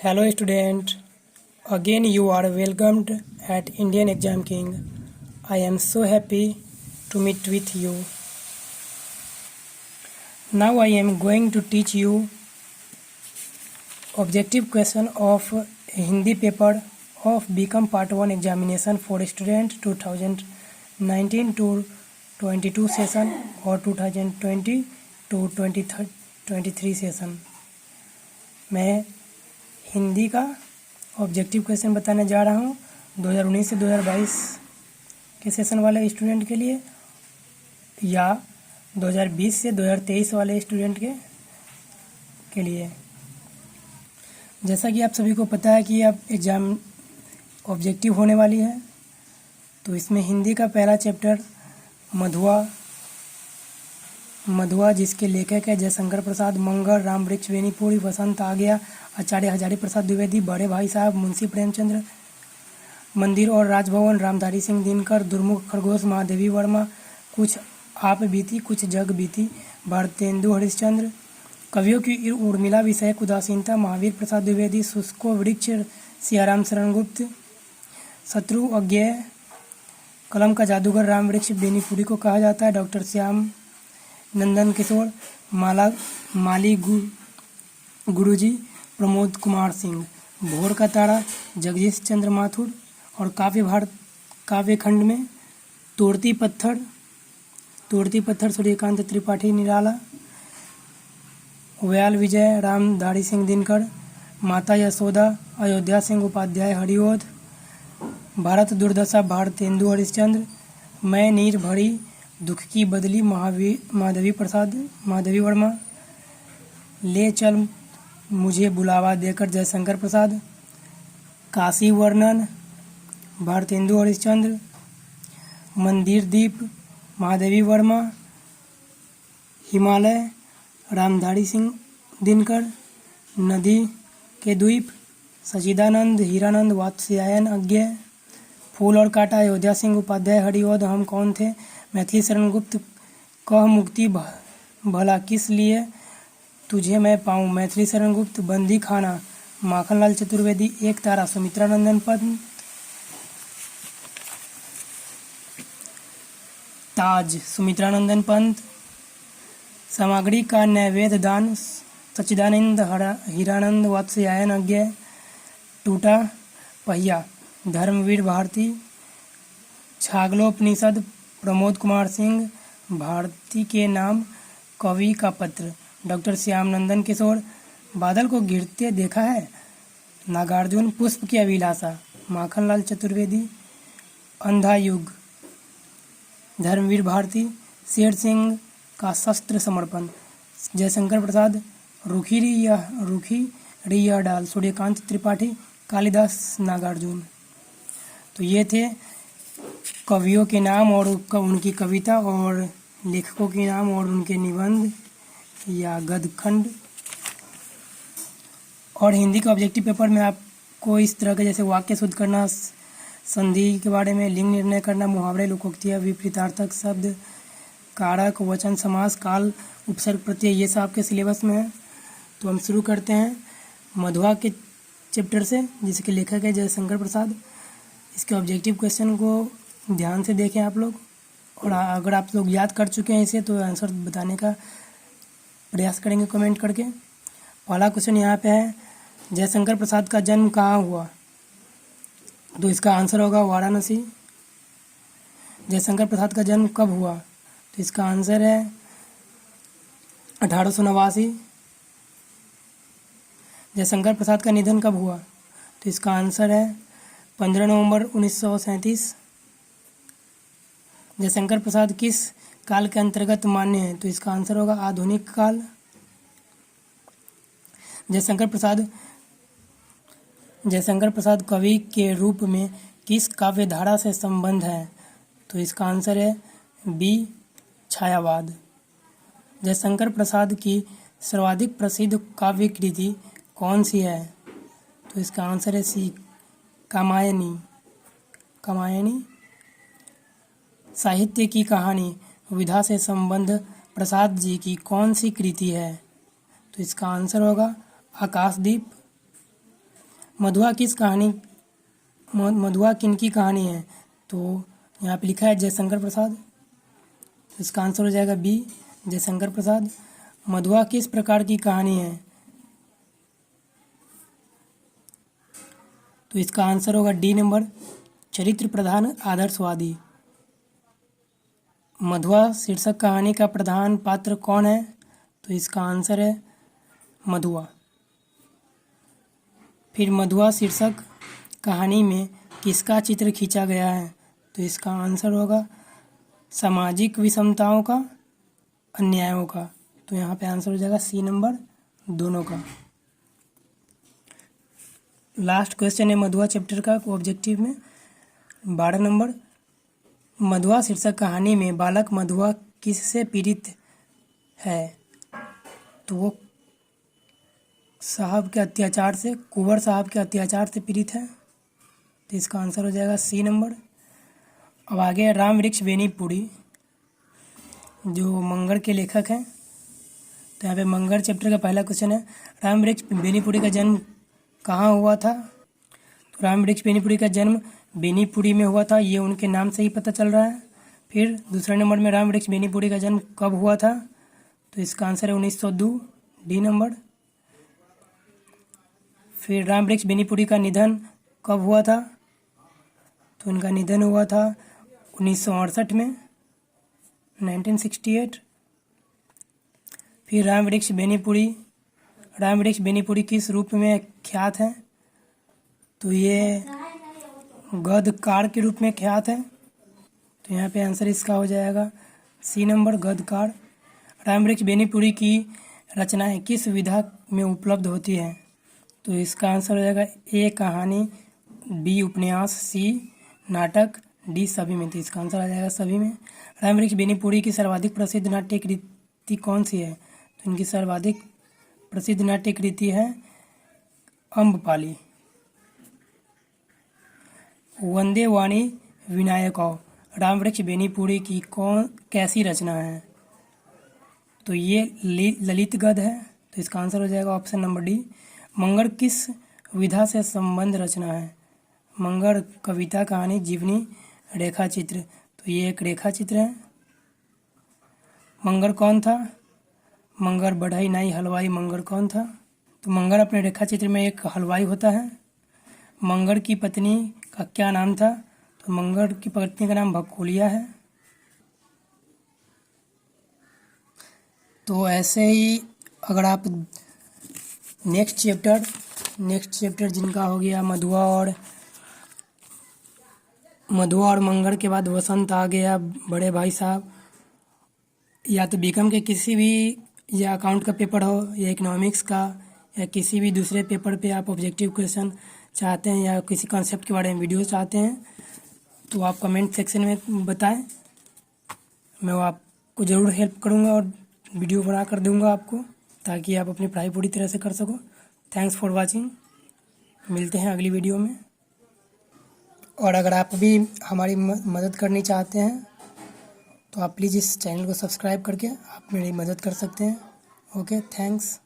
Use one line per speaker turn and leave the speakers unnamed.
Hello student, again you are welcomed at Indian Exam King. I am so happy to meet with you. Now I am going to teach you objective question of Hindi paper of BCom Part 1 examination for student 2019 to 22 session और 2020 to 23 session. मैं हिंदी का objective question बताने जा रहा हूँ 2019 से 2022 के session वाले स्टूडेंट के लिए या 2020 से 2023 वाले स्टूडेंट के लिए। जैसा कि आप सभी को पता है कि अब एग्ज़ाम ऑब्जेक्टिव होने वाली है, तो इसमें हिंदी का पहला चैप्टर मधुआ जिसके लेखक है जयशंकर प्रसाद, मंगल, राम वृक्ष बेनीपुरी, वसंत आ गया, आचार्य हजारी प्रसाद द्विवेदी, बड़े भाई साहब, मुंशी प्रेमचंद्र, मंदिर और राजभवन, रामधारी सिंह दिनकर, दुर्मुख खरगोश, महादेवी वर्मा, कुछ आप बीती कुछ जग बीती, भारतेंदु हरिश्चंद्र, कवियों की उर्मिला, विषयक उदासीनता, महावीर प्रसाद द्विवेदी, शुष्को वृक्ष, सियाराम शरण गुप्त, शत्रु अज्ञेय, कलम का जादूगर राम वृक्ष बेनीपुरी को कहा जाता है, डॉक्टर श्याम नंदन किशोर, माली गुरुजी, प्रमोद कुमार सिंह, भोर का तारा, जगदीश चंद्र माथुर, और काव्य खंड में तोड़ती पत्थर सूर्यकांत त्रिपाठी निराला, व्याल विजय, रामधारी सिंह दिनकर, माता यशोदा, अयोध्या सिंह उपाध्याय हरिओध, भारत दुर्दशा भारतेंदु हरिश्चंद्र, मैं नीर भरी दुख की बदली महादेवी वर्मा, ले चल मुझे बुलावा देकर जयशंकर प्रसाद, काशी वर्णन भारतेंदु हरिश्चंद्र, मंदिर दीप महादेवी वर्मा, हिमालय रामधारी सिंह दिनकर, नदी के द्वीप सचिदानंद हीरानंद वात्स्यायन अज्ञेय, फूल और कांटा अयोध्या सिंह उपाध्याय हरिओध, हम कौन थे मैथिली शरण गुप्त, कह मुक्ति भला किस लिए तुझे मैं पाऊँ मैथिली शरण गुप्त, बंदी खाना माखनलाल चतुर्वेदी, एक तारा सुमित्रा नंदन पंत, ताज सुमित्रा नंदन पंत, सामग्री का नैवेद्य दान सच्चिदानंद हीरानंद वात्स्यायन अज्ञेय, टूटा पहिया धर्मवीर भारती, छागलोपनिषद प्रमोद कुमार सिंह, भारती के नाम कवि का पत्र डॉक्टर श्याम नंदन किशोर, बादल को गिरते देखा है नागार्जुन, पुष्प की अभिलाषा माखनलाल चतुर्वेदी, अंधा युग धर्मवीर भारती, शेर सिंह का शस्त्र समर्पण जयशंकर प्रसाद, रूखी रिया डाल सूर्यकांत त्रिपाठी, कालिदास नागार्जुन। तो ये थे कवियों के नाम और उनकी कविता और लेखकों के नाम और उनके निबंध या गद्यखंड। और हिंदी का ऑब्जेक्टिव पेपर में आपको इस तरह के जैसे वाक्य शुद्ध करना, संधि के बारे में, लिंग निर्णय करना, मुहावरे, लोकोक्तियाँ, विपरीतार्थक शब्द, कारक, वचन, समास, काल, उपसर्ग, प्रत्यय, ये सब आपके सिलेबस में है। तो हम शुरू करते हैं मधुआ के चैप्टर से जिसके लेखक है जयशंकर प्रसाद। इसके ऑब्जेक्टिव क्वेश्चन को ध्यान से देखें आप लोग, और अगर आप लोग याद कर चुके हैं इसे तो आंसर बताने का प्रयास करेंगे कमेंट करके। पहला क्वेश्चन यहाँ पे है, जयशंकर प्रसाद का जन्म कहाँ हुआ? तो इसका आंसर होगा वाराणसी। जयशंकर प्रसाद का जन्म कब हुआ? तो इसका आंसर है 1889। जयशंकर प्रसाद का निधन कब हुआ? तो इसका आंसर है 15 नवंबर 1937। जयशंकर प्रसाद किस काल के अंतर्गत मान्य है? तो इसका आंसर होगा आधुनिक काल। जयशंकर प्रसाद कवि के रूप में किस काव्य धारा से संबंध है? तो इसका आंसर है बी छायावाद। जयशंकर प्रसाद की सर्वाधिक प्रसिद्ध काव्य कृति कौन सी है? तो इसका आंसर है सी कामायनी। साहित्य की कहानी विधा से संबंध प्रसाद जी की कौन सी कृति है? तो इसका आंसर होगा आकाशदीप। मधुआ किनकी कहानी है? तो यहाँ पे लिखा है जयशंकर प्रसाद। इसका आंसर हो जाएगा बी, जयशंकर प्रसाद। मधुआ किस प्रकार की कहानी है? तो इसका आंसर होगा डी नंबर, चरित्र प्रधान आदर्शवादी। मधुआ शीर्षक कहानी का प्रधान पात्र कौन है? तो इसका आंसर है मधुआ। फिर मधुआ शीर्षक कहानी में किसका चित्र खींचा गया है? तो इसका आंसर होगा सामाजिक विषमताओं का, अन्यायों का। तो यहाँ पे आंसर हो जाएगा सी नंबर, दोनों का। लास्ट क्वेश्चन है मधुआ चैप्टर का ऑब्जेक्टिव में 12 नंबर। मधुआ शीर्षक कहानी में बालक मधुआ किससे पीड़ित है? तो वो साहब के अत्याचार से, कुंवर साहब के अत्याचार से पीड़ित है। तो इसका आंसर हो जाएगा सी नंबर। अब आगे राम वृक्ष बेनीपुरी, जो मंगल के लेखक हैं। तो यहाँ पे मंगल चैप्टर का पहला क्वेश्चन है, राम वृक्ष बेनीपुरी का जन्म कहाँ हुआ था? तो राम वृक्ष बेनीपुरी का जन्म बेनीपुरी में हुआ था, ये उनके नाम से ही पता चल रहा है। फिर दूसरे नंबर में राम वृक्ष बेनीपुरी का जन्म कब हुआ था? तो इसका आंसर है 1902, डी नंबर। फिर राम वृक्ष बेनीपुरी का निधन कब हुआ था? तो उनका निधन हुआ था 1968 में, 1968। फिर राम वृक्ष बेनीपुरी किस रूप में ख्यात है? तो ये गद्यकार के रूप में ख्यात है। तो यहाँ पे आंसर इसका हो जाएगा सी नंबर, गद्यकार। राम वृक्ष बेनीपुरी की रचनाएं किस विधा में उपलब्ध होती हैं? तो इसका आंसर हो जाएगा ए कहानी, बी उपन्यास, सी नाटक, डी सभी में। तो इसका आंसर आ जाएगा सभी में। राम वृक्ष बेनीपुरी की सर्वाधिक प्रसिद्ध नाट्य कृति कौन सी है? तो इनकी सर्वाधिक प्रसिद्ध नाट्य कृति है अम्बपाली। वंदे वाणी विनायकौ राम वृक्ष बेनीपुरी की कैसी रचना है? तो ये ललित गद्य है। तो इसका आंसर हो जाएगा ऑप्शन नंबर डी। मंगल किस विधा से संबंध रचना है? मंगल कविता, कहानी, जीवनी, रेखा चित्र। तो ये एक रेखा चित्र है। मंगल कौन था? मंगल बढ़ई नाई हलवाई मंगल कौन था? तो मंगल अपने रेखा चित्र में एक हलवाई होता है। मंगल की पत्नी का क्या नाम था? तो मंगल की पत्नी का नाम भकोलिया है। तो ऐसे ही अगर आप नेक्स्ट चैप्टर जिनका हो गया मधुआ और मंगल के बाद वसंत आ गया, बड़े भाई साहब, या तो बीकॉम के किसी भी, या अकाउंट का पेपर हो, या इकोनॉमिक्स का, या किसी भी दूसरे पेपर पे आप ऑब्जेक्टिव क्वेश्चन चाहते हैं या किसी कॉन्सेप्ट के बारे में वीडियो चाहते हैं, तो आप कमेंट सेक्शन में बताएं। मैं वो आपको ज़रूर हेल्प करूँगा और वीडियो बना कर दूँगा आपको, ताकि आप अपनी पढ़ाई पूरी तरह से कर सको। Thanks for watching. मिलते हैं अगली वीडियो में। और अगर आप भी हमारी मदद करनी चाहते हैं तो आप प्लीज़ इस चैनल को सब्सक्राइब करके आप मेरी मदद कर सकते हैं। Okay, thanks.